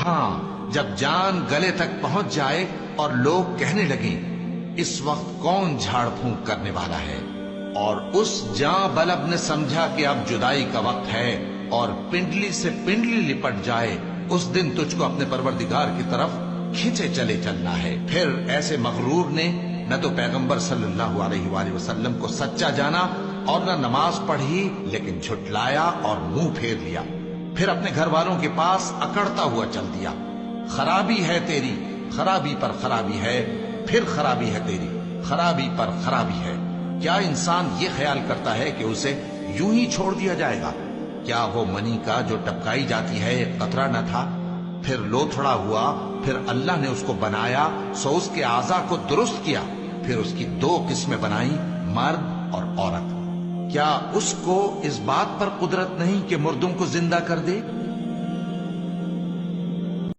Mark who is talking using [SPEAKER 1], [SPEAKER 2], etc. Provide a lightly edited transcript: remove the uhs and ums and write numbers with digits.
[SPEAKER 1] ہاں جب جان گلے تک پہنچ جائے اور لوگ کہنے لگیں اس وقت کون جھاڑ پھونک کرنے والا ہے، اور اس جاں بلب نے سمجھا کہ اب جدائی کا وقت ہے اور پنڈلی سے پنڈلی لپٹ جائے، اس دن تجھ کو اپنے پروردگار کی طرف کھینچے چلے چلنا ہے۔ پھر ایسے مغرور نے نہ تو پیغمبر صلی اللہ علیہ وآلہ وسلم کو سچا جانا اور نہ نماز پڑھی، لیکن جھٹلایا اور منہ پھیر لیا، پھر اپنے گھر والوں کے پاس اکڑتا ہوا چل دیا۔ خرابی ہے تیری، خرابی پر خرابی ہے، پھر خرابی ہے تیری، خرابی پر خرابی ہے۔ کیا انسان یہ خیال کرتا ہے کہ اسے یوں ہی چھوڑ دیا جائے گا؟ کیا وہ منی کا جو ٹپکائی جاتی ہے ایک قطرہ نہ تھا، پھر لوتھڑا ہوا، پھر اللہ نے اس کو بنایا سو اس کے اعضاء کو درست کیا، پھر اس کی دو قسمیں بنائیں، مرد اور عورت۔ کیا اس کو اس بات پر قدرت نہیں کہ مردوں کو زندہ کر دے؟